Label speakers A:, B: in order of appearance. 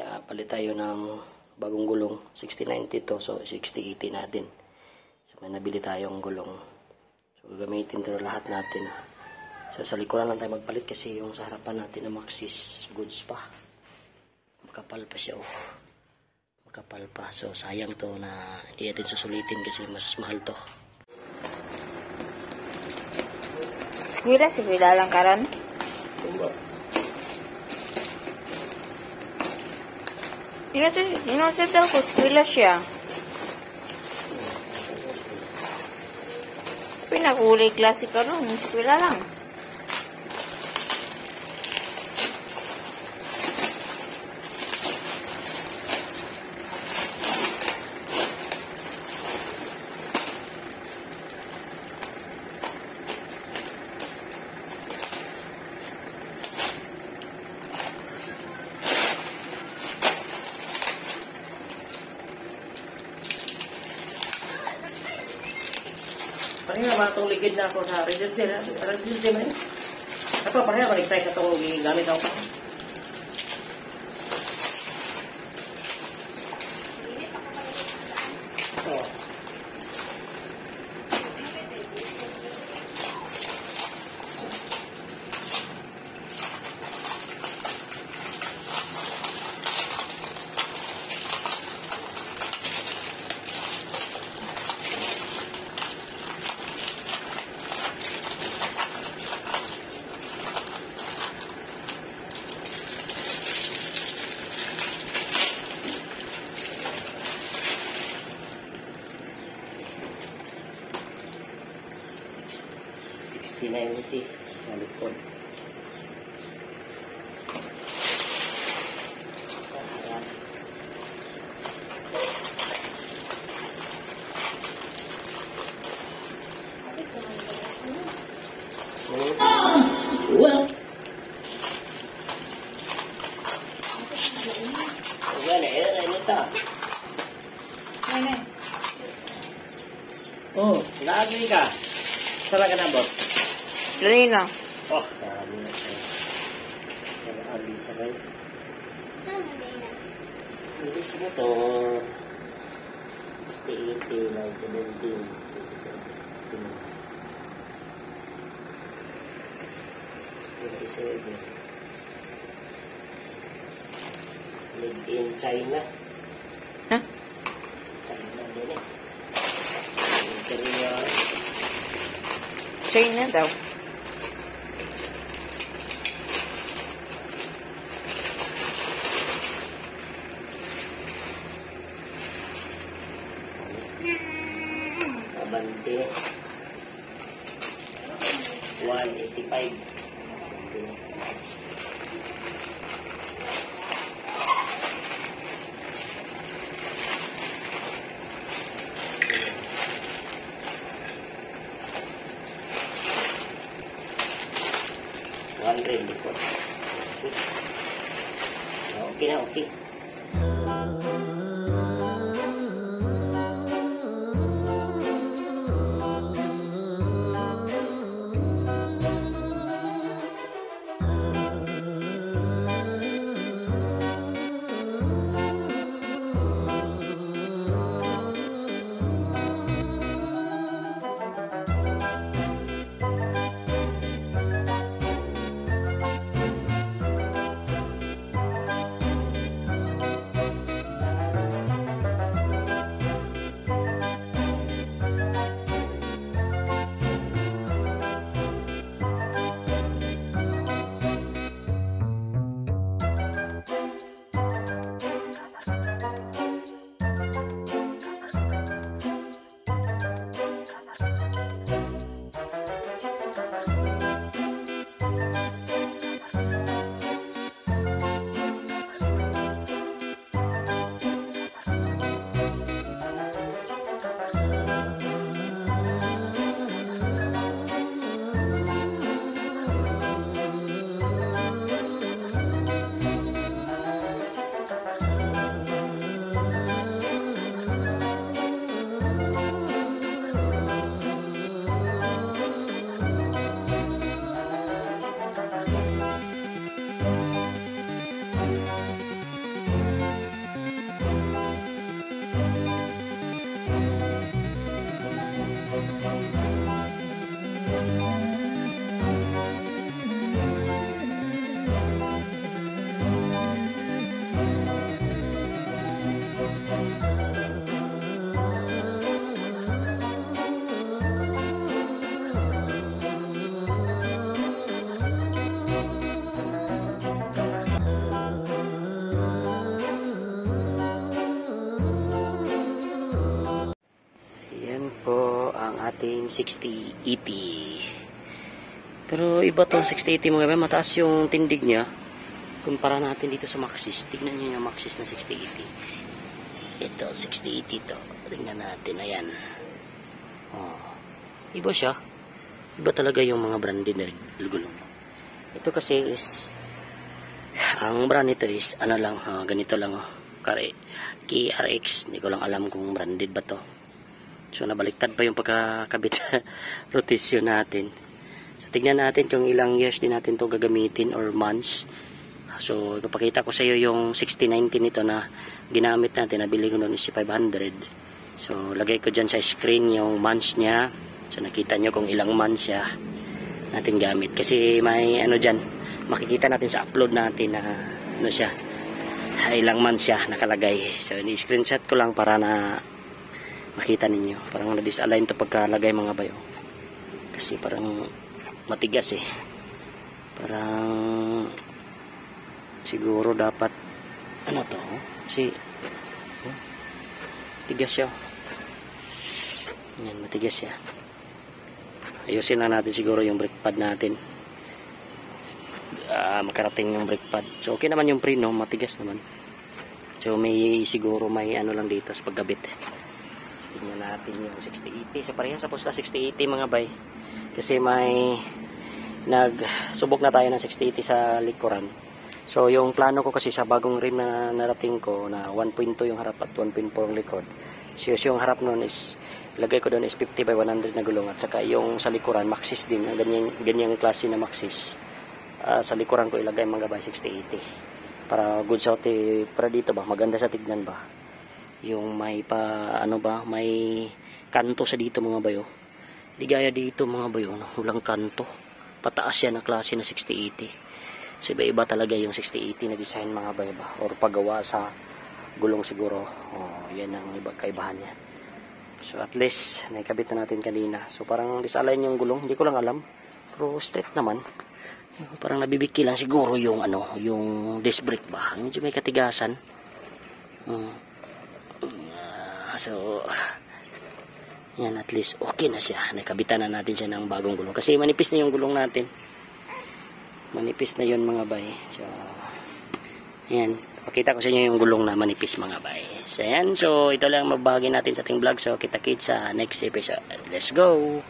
A: Kaya palit tayo ng bagong gulong, 6090 to, so 6080 natin. So may nabili tayong gulong. So gagamitin ito lahat natin. So sa likuran lang tayo magpalit kasi yung sa harapan natin na Maxxis goods pa. Makapal pa siya, oh. Makapal pa. So sayang to na hindi natin susulitin kasi mas mahal to.
B: Skwila lang karon. Inusit daw ko, skwila siya. Pinag-uli klase karon, skwila lang.
A: Pareha ba itong ligid na ako sa Regency na? Regency na yun? Apa, pareha ba nag-size na itong gamit ako pa? Oo. $90 sa likod. Sa harap. Well. Gana, ano ito? Oh, lagi ka. Saan ka nabot?
B: Lina.
A: Oh, marami na siya. Marami sa kayo. Hindi siya motor. 6080 na 17. 27. Made in China.
B: Huh?
A: China din eh.
B: China daw.
A: Abante 185. Okay na, okay. ating 6080. Pero iba to 6080 mga bay, mataas yung tindig niya. Kumpara natin dito sa Maxxis. Tignan niyo yung Maxxis na 6080. Ito, 6080 to. Tingnan natin, ayan. Oh, iba siya. Iba talaga yung mga branded na gulong. Ito kasi is, ang brand nito is, ano lang, ganito lang. KRX. Hindi ko lang alam kung branded ba to. So, nabaliktad pa yung pagkakabit rotation natin. So, tignan natin kung ilang years din natin to gagamitin or months. So, ipapakita ko sa iyo yung 6090 nito na ginamit natin. Nabili ko noon is 500. So, lagay ko dyan sa screen yung months niya. So, nakita nyo kung ilang months siya natin gamit. Kasi may ano dyan, makikita natin sa upload natin na ano siya, ilang months siya nakalagay. So, ni-screenshot ko lang para na makita ninyo. Parang na-disalign to pagkalagay mga bayo. Kasi parang matigas eh. Parang siguro dapat ano to, kasi tigas siya. Yan, matigas siya. Ayusin na natin siguro yung brake pad natin. Makarating yung brake pad. So okay naman yung preno, matigas naman. So siguro may ano lang dito sa pagkabit. So, tingnan natin yung 6080. Sa parehas sa posta 6080 mga bay. Kasi may nagsubok na tayo ng 6080 sa likuran. So, yung plano ko kasi sa bagong rim na narating ko na 1.2 yung harap at 1.4 ang likod. So, yung harap nun is, lagay ko doon is 50/100 na gulong. At saka yung sa likuran, Maxxis din. Ganyang klase na Maxxis. Sa likuran ko ilagay mga bay 6080. Para good sa para dito ba, maganda sa tignan ba. Yung may may kanto sa dito mga bayo. Di gaya dito mga bayo, walang kanto. Pataas yan na klase na 6080. So, iba-iba talaga yung 6080 na design mga bay ba? Or paggawa sa gulong siguro. Yan ang kaibahan niya. So, at least, naikabit na natin kanina. So, parang disalign yung gulong. Hindi ko lang alam. Pero straight naman. Parang nabibiki lang siguro yung yung disc brake ba? Medyo may katigasan. So, yan, at least okay na siya. Nakabitan na natin siya ng bagong gulong. Kasi manipis na yung gulong natin. Manipis na yun mga bay. So, ayan. Pakita ko sa inyo yung gulong na manipis mga bay. So, ayan. So, ito lang magbahagi natin sa ating vlog. So, kita-kits sa next episode. Let's go!